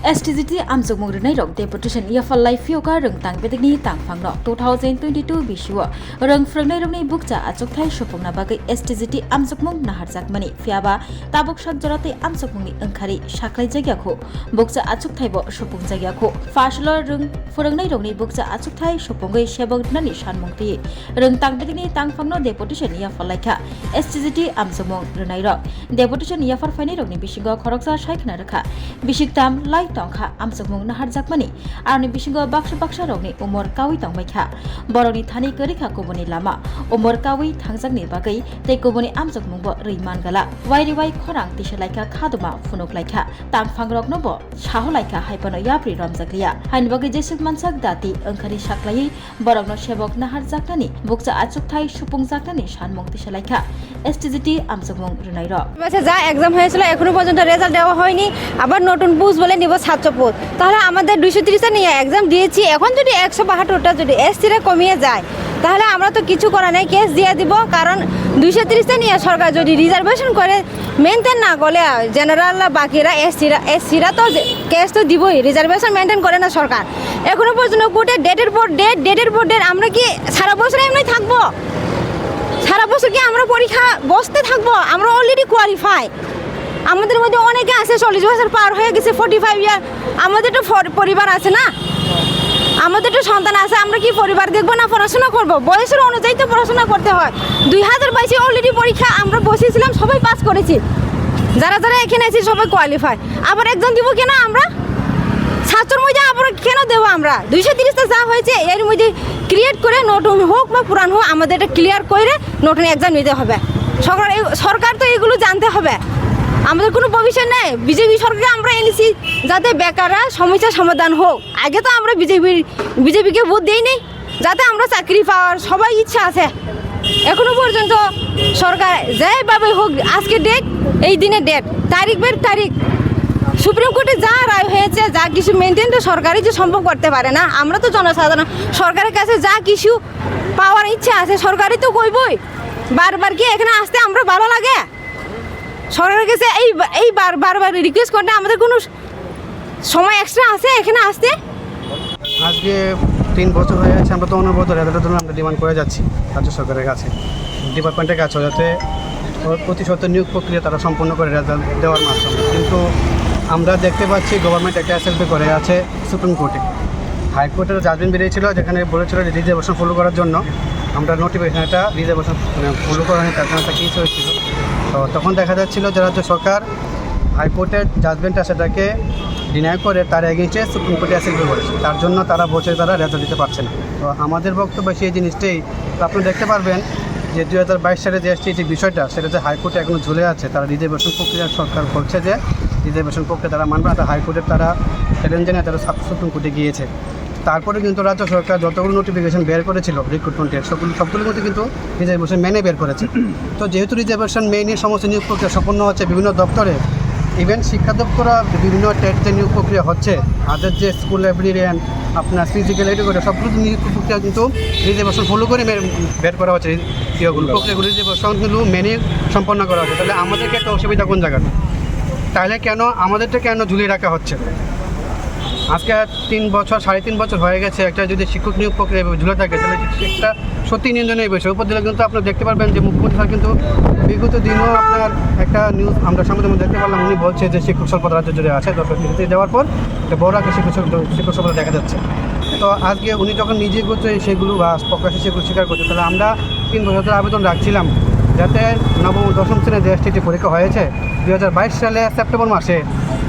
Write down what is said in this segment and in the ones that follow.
STGT amjong renai rok deputation yafal life yoga reng tang bedegni tang phangno 2022 bishua reng phrangnai rokni bukcha achokthai shopongna bagai STGT amjokmung naharjak mani fiaba tabuk sak jorate amjokmungni angkhari saklai jagyakho bukcha achokthai bo shopong jagyakho fashlor reng phrangnai rokni bukcha achokthai shopongai seboknani sanmungti reng tang bedegni tang phangno deputation yafal laikha STGT amjokmung renai rok deputation yafar faini rokni bisingo khoroksa saikna rakha bisiktam lai tongkha amsokmung naharjakmani arni bisingo baksa rokni umor kawi tongmaikha boroni thani korikha kubuni lama umor kawi thangjakni bagai tei kubuni amsokmung bo reiman gala wairi wai khorang tisalaikha khaduma funok laikha tangphang rokno bo saho laikha haipano yapri ramjakliya hain bagai jesuk mansak dati angkhari saklai borokno sebok naharjaknani bukcha achukthai supungjaknani sanmung tisalaikha STGT amsokmung runai ro বাসে যা exam হয়েছিল এখনো পর্যন্ত result দেওয়া হয়নি আবার নতুন বুঝ বলে নিব ছাত্র পদ তাহলে আমাদের 230 নিয়ে एग्जाम দিয়েছি এখন যদি 172টা যদি এসসি রে কমিয়ে যায় তাহলে আমরা তো কিছু করা নাই কেস দিয়ে দিব কারণ 230 নিয়ে সরকার যদি রিজার্ভেশন করে মেইনটেইন না করলে জেনারেল বাকিরা এসসিরা তো কেস তো দিবই রিজার্ভেশন মেইনটেইন করে না সরকার এখনো পর্যন্ত কোর্টে ডেটের পর ডেট আমরা কি সারা বছর এমনি থাকবো সারা বছর কি আমরা পরীক্ষা বসতে থাকবো আমরা অলরেডি কোয়ালিফাই আমাদের মধ্যে অনেকে আছে 40 বছর পার হয়ে গেছে 45 ইয়ার আমাদের তো পরিবার আছে না আমাদের তো সন্তান আছে আমরা কি পরিবার দেখবো না পড়াশোনা করব বয়সের অনুযায়ী তো পড়াশোনা করতে হয় 2022 অলরেডি পরীক্ষা আমরা বসেছিলাম সবাই পাস করেছি যারা এখানে আছে সবাই কোয়ালিফাই আবার একজন দিব কেন আমরা ছাত্রের মধ্যে আবার কেন দেবো আমরা 230টা যা হয়েছে এর মধ্যে ক্রিয়েট করে নতুন হোক বা পুরান হোক আমাদের এটা ক্লিয়ার করে নতুন এক্সাম নিতে হবে সরকার তো এগুলো জানতে হবে আমাদের কোনো ভবিষ্যৎ নেই বিজেপি সরকারকে আমরা এনেছি যাতে বেকাররা সমস্যার সমাধান হোক আগে তো আমরা বিজেপিকে ভোট দিইনি যাতে আমরা চাকরি পাওয়ার সবাই ইচ্ছা আছে এখনো পর্যন্ত সরকার যেভাবে হোক আজকে ডেট এই দিনে ডেট তারিখ সুপ্রিম কোর্টে যা রায় হয়েছে যা কিছু মেনটেন তো সরকারই যে সম্ভব করতে পারে না আমরা তো জনসাধারণ সরকারের কাছে যা কিছু পাওয়ার ইচ্ছা আছে সরকারই তো কইবই বারবার কি এখানে আসতে আমরা ভালো লাগে সরকারের কাছে এই বারবার রিকোয়েস্ট করতে আমাদের কোনো সময় এক্সট্রা আছে এখানে আসতে আজকে 3 বছর হয়ে গেছে আমরা তো অনবরত রেজাল্টের জন্য আমরা ডিমান্ড করে যাচ্ছি রাজ্য সরকারের কাছে ডিপার্টমেন্টের কাছে যাতে প্রতিশত নিয়োগ প্রক্রিয়া তারা সম্পন্ন করে রেজাল্ট দেওয়ার মাধ্যমে কিন্তু আমরা দেখতে পাচ্ছি গভর্নমেন্ট একটা এসএলপি করে আছে সুপ্রিম কোর্টে হাইকোর্টের জাজমেন্ট বেরিয়েছিল যেখানে বলেছিল যে রিজার্ভেশন ফলো করার জন্য আমরা নোটিফিকেশন একটা রিজার্ভেশন ফলো করা হয় তার জন্য একটা কেস হয়েছিল তো তখন দেখা যাচ্ছিল যে রাজ্য সরকার হাইকোর্টের জাজমেন্টটা সেটাকে ডিনাই করে তার এগেইনস্টে সুপ্রিম কোর্টে এসএলপি করেছে তার জন্য তারা বসে তারা রেজাল্ট দিতে পারছে না তো আমাদের বক্তব্য সেই জিনিসটাই আপনি দেখতে পারবেন যে 2022 সালে যে এসটি যে বিষয়টা সেটা যে হাইকোর্টে এখনও ঝুলে আছে তারা রিজার্ভেশন প্রক্রিয়া সরকার বলছে যে রিজার্ভেশন প্রক্রিয়া তারা মানবে না হাইকোর্টের তারা চ্যালেঞ্জ জানিয়ে তারা সুপ্রিম কোর্টে গিয়েছে তারপরে কিন্তু রাজ্য সরকার যতগুলো নোটিফিকেশন বের করেছিল রিক্রুটমেন্টের সবগুলো কিন্তু রিজার্ভেশন মেনে বের করেছে তো যেহেতু রিজার্ভেশন মেনে সমস্ত নিয়োগ প্রক্রিয়া সম্পন্ন হচ্ছে বিভিন্ন দপ্তরে ইভেন শিক্ষা দপ্তরা বিভিন্ন টেট যে নিয়োগ প্রক্রিয়া হচ্ছে আদার যে স্কুল লাইব্রেরিয়ান আপনার ফিজিক্যাল এডুকেটর সবগুলো নিয়োগ প্রক্রিয়া কিন্তু রিজার্ভেশন ফলো করে বের করা হচ্ছে প্রক্রিয়াগুলো রিজার্ভেশনগুলো মেনে সম্পন্ন করা হচ্ছে তাহলে আমাদেরকে একটা অসুবিধা কোন জায়গাটা তাহলে কেন আমাদেরটা কেন ঝুলিয়ে রাখা হচ্ছে আজকে 3 বছর 3.5 বছর হয়ে গেছে একটা যদি শিক্ষক নিয়োগ প্রক্রিয়া ঝুলে থাকে তাহলে একটা সত্যি নিয়ন্ত্রণের বিষয় উপর দিলে কিন্তু আপনারা দেখতে পারবেন যে মুখ্যমন্ত্রী স্যার কিন্তু বিগত দিনও আপনার একটা নিউজ আমরা সামনে দেখতে পারলাম উনি বলছে যে শিক্ষক স্বল্পতা রাজ্য জুড়ে আছে 10 দেওয়ার পর বড় একটা শিক্ষক স্বল্পতা দেখা যাচ্ছে তো আজকে উনি যখন নিজে করছে সেগুলো বা প্রকাশ্যে সেগুলো স্বীকার করছে তাহলে আমরা 3 বছর আবেদন রাখছিলাম যাতে নবম দশম শ্রেণীর যে এসটিটি পরীক্ষা হয়েছে 2022 সালে সেপ্টেম্বর মাসে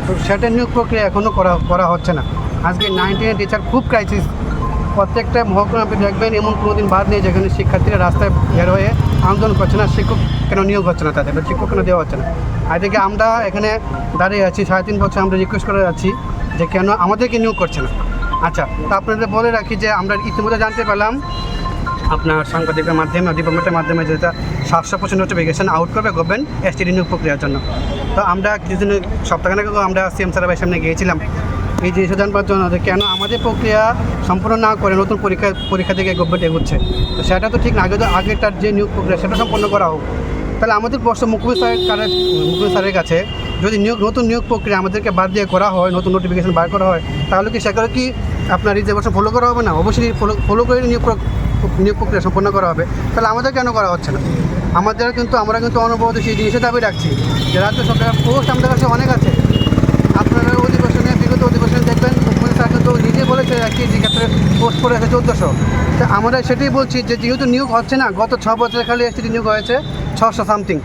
তো সেটা নিয়োগ প্রক্রিয়া এখনও করা হচ্ছে না আজকে 9-10 টিচার খুব ক্রাইসিস প্রত্যেকটা মহকুমা আপনি দেখবেন এমন কোনো দিন বাদ নেই যেখানে শিক্ষার্থীরা রাস্তায় বের হয়ে আন্দোলন করছে না শিক্ষক কেন নিয়োগ হচ্ছে না তাদের শিক্ষক কেন দেওয়া হচ্ছে না আজকে আমরা এখানে দাঁড়িয়ে আছি 3.5 বছর আমরা রিকোয়েস্ট করে যাচ্ছি যে কেন আমাদেরকে নিয়োগ করছে না আচ্ছা তা আপনাদের বলে রাখি যে আমরা ইতিমধ্যে জানতে পারলাম আপনার সাংবাদিকের মাধ্যমে ডিপার্টমেন্টের মাধ্যমে যেটা 700% নোটিফিকেশন আউট করবে গভর্নমেন্ট এসটি নিয়োগ প্রক্রিয়ার জন্য তো আমরা কিছুদিন সপ্তাহখানেক আমরা সিএম স্যারের সামনে গিয়েছিলাম এই জিনিসটা জানবার জন্য যে কেন আমাদের প্রক্রিয়া সম্পূর্ণ না করে নতুন পরীক্ষা থেকে গভর্নমেন্ট এগোচ্ছে তো সেটা তো ঠিক না আগেটার যে নিয়োগ প্রক্রিয়া সেটা সম্পন্ন করা হোক তাহলে আমাদের প্রশ্ন মুখ্যমন্ত্রী স্যারের কাছে যদি নতুন নিয়োগ প্রক্রিয়া আমাদেরকে বাদ দিয়ে করা হয়, নতুন নোটিফিকেশন বার করা হয়, তাহলে কি সেখানে কি আপনার রিজার্ভেশন ফলো করা হবে না? অবশ্যই ফলো করে নিয়োগ প্রক্রিয়া সম্পন্ন করা হবে। তাহলে আমাদের কেন করা হচ্ছে না? আমরা কিন্তু অনবরত সেই জিনিসের দাবি রাখছি যে রাজ্য সরকার পোস্ট আমাদের কাছে অনেক আছে। আপনারা বিগত অধিবেশনে দেখবেন মুখ্যমন্ত্রী স্যার কিন্তু নিজে বলেছে একটি ক্ষেত্রে পোস্ট করে আছে 1400। তা আমরা সেটাই বলছি যে যেহেতু নিয়োগ হচ্ছে না, গত 6 বছরে খালি এসটি নিয়োগ হয়েছে 600 সামথিং,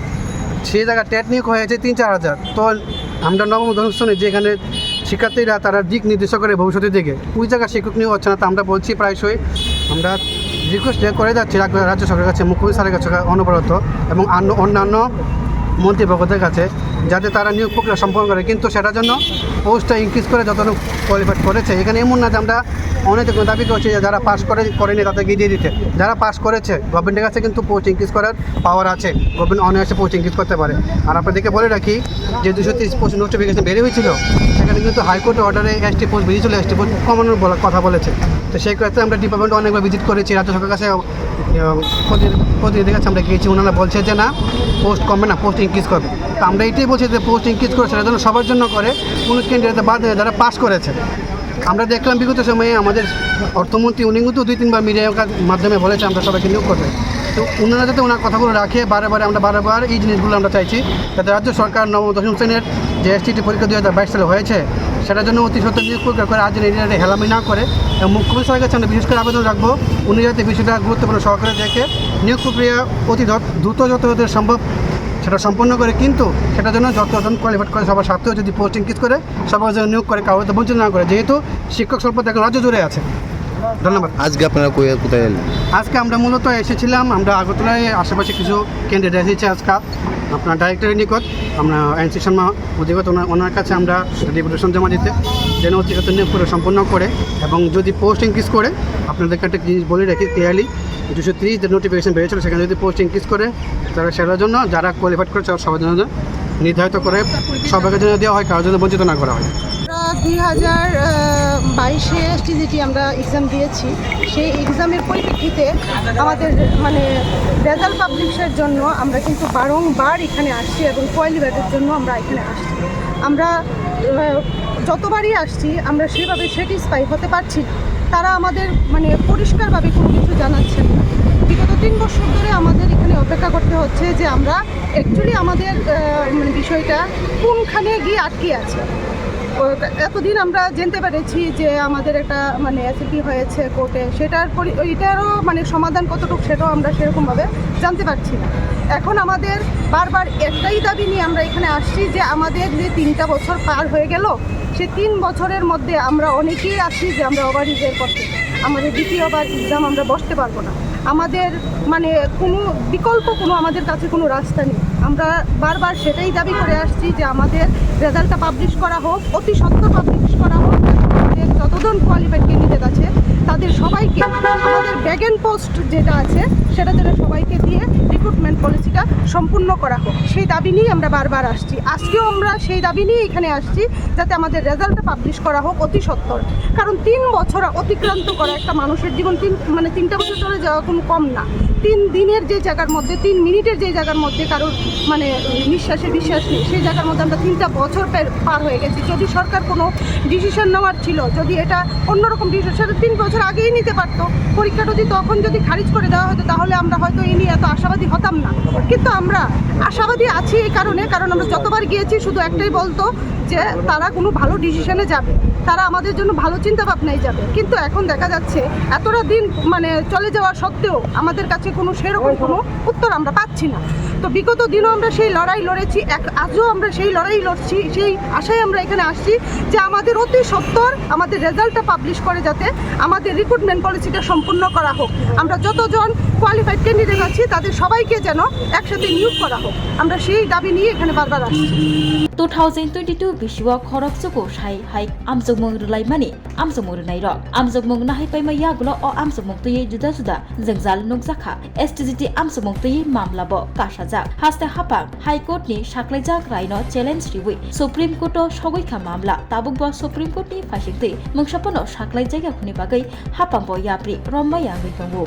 সেই জায়গায় টেট নিয়োগ হয়েছে 3-4 হাজার। তো আমরা নবম দশমে যেখানে শিক্ষার্থীরা তারা দিক নির্দেশ করে ভবিষ্যতের দিকে, ওই জায়গায় শিক্ষক নিয়োগ হচ্ছে না। তা আমরা বলছি প্রায়শই আমরা রিকোয়েস্ট করে যাচ্ছি রাজ্য সরকারের কাছে, মুখ্যমন্ত্রী স্যারের কাছে অনবরত এবং অন্যান্য মন্ত্রীবর্গদের কাছে, যাতে তারা নিয়োগ প্রক্রিয়া সম্পন্ন করে, কিন্তু সেটার জন্য পোস্টটা ইনক্রিজ করে যতটুকু কোয়ালিফাইড করেছে। এখানে এমন না যে আমরা অনেক দাবি করছি যে যারা পাস করেনি তাদেরকে দিয়ে দিতে। যারা পাস করেছে গভর্নমেন্টের কাছে কিন্তু পোস্ট ইনক্রিজ করার পাওয়ার আছে, গভর্নমেন্ট অনায়াসে পোস্ট ইনক্রিজ করতে পারে। আর আপনাদেরকে বলে রাখি যে 230 পোস্ট নোটিফিকেশন বেরিয়ে হয়েছিল, সেখানে কিন্তু হাইকোর্টের অর্ডারে এসটি পোস্ট বেরিয়েছিল, এসটি পোস্ট কমানোর কথা বলেছে। তো সেই ক্ষেত্রে আমরা ডিপার্টমেন্টে অনেকবার ভিজিট করেছি, রাজ্য সরকারের কাছে প্রতিনিধিদের কাছে আমরা গিয়েছি, ওনারা বলছে যে না পোস্ট কমবে না, পোস্ট ইনক্রিজ করবে। তো আমরা এটাই বলছি যে পোস্ট ইনক্রিজ করে সেটার জন্য সবার জন্য করে, কোনো ক্যান্ডিডেট বাদ দেয় যারা পাস করেছে। আমরা দেখলাম বিগত সময়ে আমাদের অর্থমন্ত্রী উনি কিন্তু 2-3 বার মিডিয়ার মাধ্যমে বলেছে আমরা সবাইকে নিয়োগ করতে। তো ওনারা যাতে ওনার কথাগুলো রাখে, আমরা বারবার এই জিনিসগুলো আমরা চাইছি যাতে রাজ্য সরকার নবম দশম শ্রেণীর যে এসটিটি পরীক্ষা 2022 সালে হয়েছে সেটার জন্য অতি সত্ত্বর নিয়োগ প্রক্রিয়া করে, আজ এটা হেলামি না করে। এবং মুখ্যমন্ত্রী স্যারের কাছে আমরা বিশেষ করে আবেদন রাখবো, উনি যাতে বিষয়টা গুরুত্বপূর্ণ সহকারে দেখে নিয়োগ প্রক্রিয়া অতি দ্রুত যত সম্ভব সেটা সম্পন্ন করে, কিন্তু সেটার জন্য যতজন কোয়ালিফাইড করে সবার স্বার্থেও যদি পোস্ট ইনক্রিজ করে সবার জন্য নিয়োগ করে, কাউকে বঞ্চিত না করে, যেহেতু শিক্ষক স্বল্পতা এখন রাজ্য জুড়ে আছে। ধন্যবাদ। আজকে আপনারা কোথায় এলেন? আজকে আমরা মূলত এসেছিলাম, আমরা আগরতলায় আশেপাশে কিছু ক্যান্ডিডেট এসেছে আজকে আপনার ডাইরেক্টরের নিকট, আমরা এনসি শর্মা অধিগত ওনার কাছে আমরা ডেপুটেশন জমা দিতে, যেন অতিগত নিয়োগ করে সম্পন্ন করে, এবং যদি পোস্ট ইনক্রিজ করে আপনাদেরকে একটা জিনিস বলে রাখি ক্লিয়ারলি, 230 যে নোটিফিকেশন বেরিয়েছিল সেখানে যদি পোস্ট ইনক্রিজ করে তারা সেটার জন্য যারা কোয়ালিফাইড করেছে সবার জন্য নির্ধারিত করে সবাইকে জন্য দেওয়া হয়, কারোর জন্য বঞ্চিত না করা হয়। 2022-এ এসটিজিটি আমরা এক্সাম দিয়েছি। সেই এক্সামের পরিপ্রেক্ষিতে আমাদের রেজাল্ট পাবলিশের জন্য আমরা কিন্তু বারংবার এখানে আসছি এবং কোয়ালিফাইডের জন্য আমরা এখানে আসছি। আমরা যতবারই আসছি আমরা সেভাবে স্যাটিসফাই হতে পারছি না। তারা আমাদের পরিষ্কারভাবে কোনো কিছু জানাচ্ছেন না। বিগত 3 বছর ধরে আমাদের এখানে অপেক্ষা করতে হচ্ছে যে আমরা অ্যাকচুয়ালি আমাদের বিষয়টা কোনখানে গিয়ে আটকে আছে। এতদিন আমরা জানতে পেরেছি যে আমাদের একটা এসএলপি হয়েছে কোর্টে, এটারও সমাধান কতটুকু সেটাও আমরা সেরকমভাবে জানতে পারছি না। এখন আমাদের বারবার একটাই দাবি নিয়ে আমরা এখানে আসছি যে আমাদের যে 3টা বছর পার হয়ে গেল, সে 3 বছরের মধ্যে আমরা অনেকেই আছি যে আমরা ওভার রিজার্ভ করতে, আমাদের দ্বিতীয়বার এক্সাম আমরা বসতে পারবো না। আমাদের কোনো বিকল্প আমাদের কাছে কোনো রাস্তা নেই। আমরা বারবার সেটাই দাবি করে আসছি যে আমাদের রেজাল্টটা পাবলিশ করা হোক, অতি সত্ত্বর পাবলিশ করা হোক। আমাদের যতজন কোয়ালিফাইড ক্যান্ডিডেট আছে তাদের সবাইকে আমাদের ব্যাগেন পোস্ট যেটা আছে সেটা যেন সবাইকে দিয়ে রিক্রুটমেন্ট পলিসিটা সম্পূর্ণ করা হোক, সেই দাবি নিয়ে আমরা বারবার আসছি। আজকেও আমরা সেই দাবি নিয়ে এখানে আসছি যাতে আমাদের রেজাল্টটা পাবলিশ করা হোক অতি সত্ত্বর। কারণ 3 বছর অতিক্রান্ত করা একটা মানুষের জীবন, 3টা বছর চলে যাওয়া কোনো কম না। 3 দিনের যে জায়গার মধ্যে, 3 মিনিটের যে জায়গার মধ্যে কারোর নিঃশ্বাসে বিশ্বাস নেই, সেই জায়গার মধ্যে আমরা 3টা বছর পার হয়ে গেছি। যদি সরকার কোনো ডিসিশন নেওয়ার ছিল, যদি এটা অন্যরকম ডিসিশন 3 বছর আগেই নিতে পারতো, পরীক্ষাটা তখন যদি খারিজ করে দেওয়া হতো তাহলে আমরা হয়তো এই নিয়ে এত আশাবাদী হতাম না। কিন্তু আমরা আশাবাদী আছি এই কারণে, কারণ আমরা যতবার গিয়েছি শুধু একটাই বলতো যে তারা কোনো ভালো ডিসিশনে যাবে, তারা আমাদের জন্য ভালো চিন্তা ভাবনাই যাবে। কিন্তু এখন দেখা যাচ্ছে এতটা দিন চলে যাওয়া সত্ত্বেও আমাদের কাছে সেরকম কোনো উত্তর আমরা পাচ্ছি না। তো বিগত দিনও আমরা সেই লড়াই লড়েছি, আজও আমরা সেই লড়াই লড়ছি, সেই আশায় আমরা এখানে আসছি যে আমাদের অতি সত্ত্বর আমাদের রেজাল্টটা পাবলিশ করে যাতে আমাদের রিক্রুটমেন্ট পলিসিটা সম্পূর্ণ করা হোক। আমরা যতজন কোয়ালিফাইড ক্যান্ডিডেট আছি তাদের সবাইকে যেন একসাথে নিয়োগ করা হোক, আমরা সেই দাবি নিয়ে এখানে বারবার আসছি। 2022 bisiwa khorok suko shai hai amjogmung rulaimani amjogmung runai rok amjogmung nahai paima yagulo o amjogmung tui juda juda jengjal nukjakha STGT amjogmung tui mamla bo kasajak haste hapang high court ni saklaijak raino challenge riwi supreme court o sogoikha mamla tabuk bo supreme court ni phasingtui mungsapono saklai jaiga khuni bagai hapang bo yapri rommaya ngitongo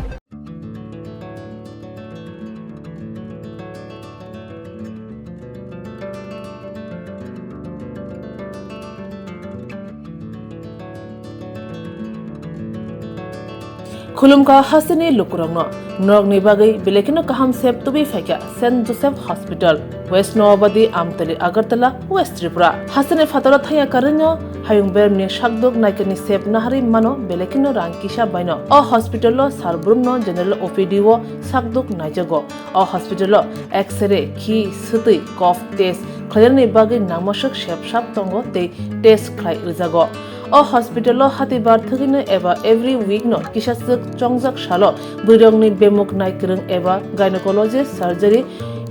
खुलुमका Hasini लुकुरंगनो नरगनि बागै बेलेकिनो काहाम सेब तुबि फाइका Saint Joseph hospital west Nawabadi Amtali Agartala west Tripura हासिनी फातरा थाया करन्यो हायुं बेरमनि शाकदुक नायकनि सेब नाहारि मानो बेलेकिनो रांकिसा बायनो अ हॉस्पिटलो सारब्रुमनो जनरल ओपीडी वो शाकदुक नायजगो अ हॉस्पिटलो एक्सरे खि सुतै कफ टेस्ट खयरनि बागै नामशक सेबसाब तंगो ते टेस्ट खलाय रिजागो अ हॉस्पिटलो हातिबार थगिनो एबा एवरी वीक नो किसासक चंगजक सालो बुरंगनि बेमुक नायक्रं एबा गायनेकोलॉजिस्ट सर्जरी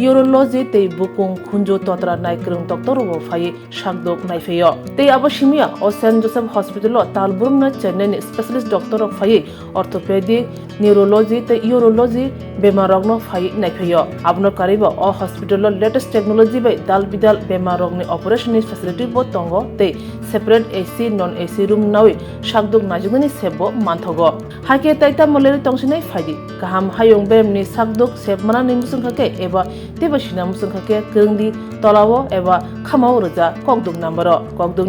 यूरोलॉजी ते बुकुं खुंजो तोत्रा नायक्रं डॉक्टर वो फाये शाकदोक नायफेयो ते अबशिमिया अ सेंट जोसेफ हॉस्पिटलो तालबुरम न चेन्नई स्पेशलिस्ट डॉक्टर ऑफ फाये ऑर्थोपेडी न्यूरोलॉजी ते यूरोलॉजी बेमारगनो फाये नायफेयो आबनो कारिबो अ हॉस्पिटलो लेटेस्ट टेक्नोलॉजी बाय दाल बिदाल बेमारगनि ऑपरेशन फैसिलिटी बो तंगो ते separate AC non AC room नावे शाकदुक नाजुगनि सेबो मानथगो हाके ताइता मलेरि तंसिनै फायदि गाहाम हायुं बेमनि शाकदुक सेबमाना निमुसुंखाके एबा तेबसिना मुसुंखाके करंदि तलावो एबा खामाव रजा ककदुक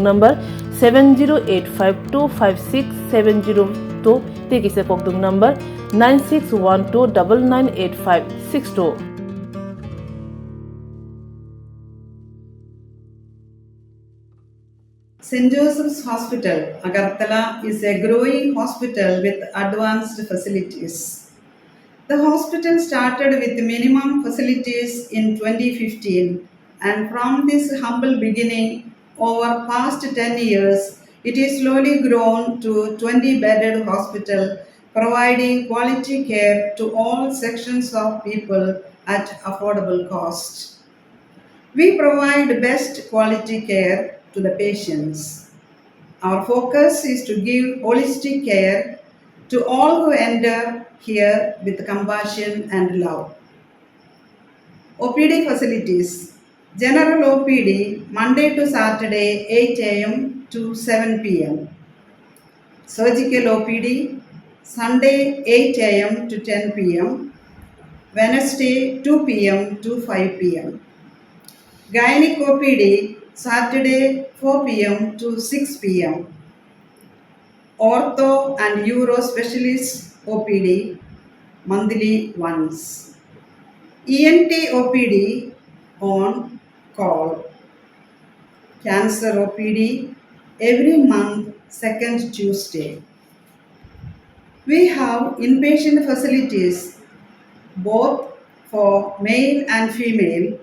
number 7085256702 तेकिसे ककदुक number 9612998562 St. Joseph's Hospital, Agartala is a growing hospital with advanced facilities. The hospital started with minimum facilities in 2015, and from this humble beginning, over past 10 years, it is slowly grown to 20-bedded hospital, providing quality care to all sections of people at affordable cost. We provide best quality care to the patients. Our focus is to give holistic care to all who enter here with compassion and love. OPD facilities. General OPD Monday to Saturday 8 a.m. to 7 p.m. Surgical OPD Sunday 8 a.m. to 10 p.m. Wednesday 2 p.m. to 5 p.m. Gynec OPD Saturday 4 p.m. to 6 p.m. Ortho and Uro Specialist OPD monthly once. ENT OPD on call. Cancer OPD every month second Tuesday. We have inpatient facilities both for male and female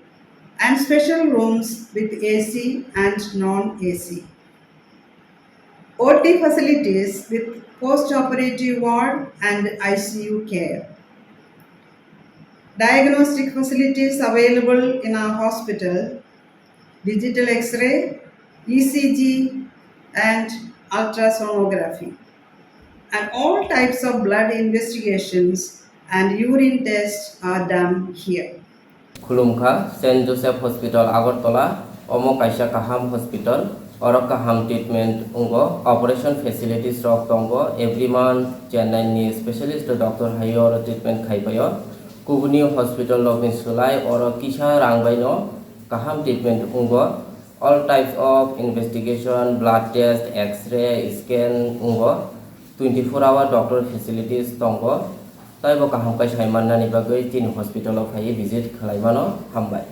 and special rooms with AC and non-AC. OT facilities with post-operative ward and ICU care. Diagnostic facilities available in our hospital, digital X-ray, ECG and ultrasonography. And all types of blood investigations and urine tests are done here. खुलुमखा Saint Joseph hospital Agartala अमो काइसा काहाम hospital और काहाम treatment उंगो operation facilities रॉक तंगो every month Chennai नि स्पेशलिस्ट डॉक्टर हायो और ट्रीटमेंट खाइबायो कुबुनी हॉस्पिटल लॉगिन सुलाई और किसा रांगबाइनो काहाम ट्रीटमेंट उंगो all types of investigation blood test X ray scan उंगो 24 आवर डॉक्टर फैसिलिटीज तंगो ताइबो काहाम काइसा माननानि बागै तीन हॉस्पिटल फाइ विजिट खालायमानो हामबाय।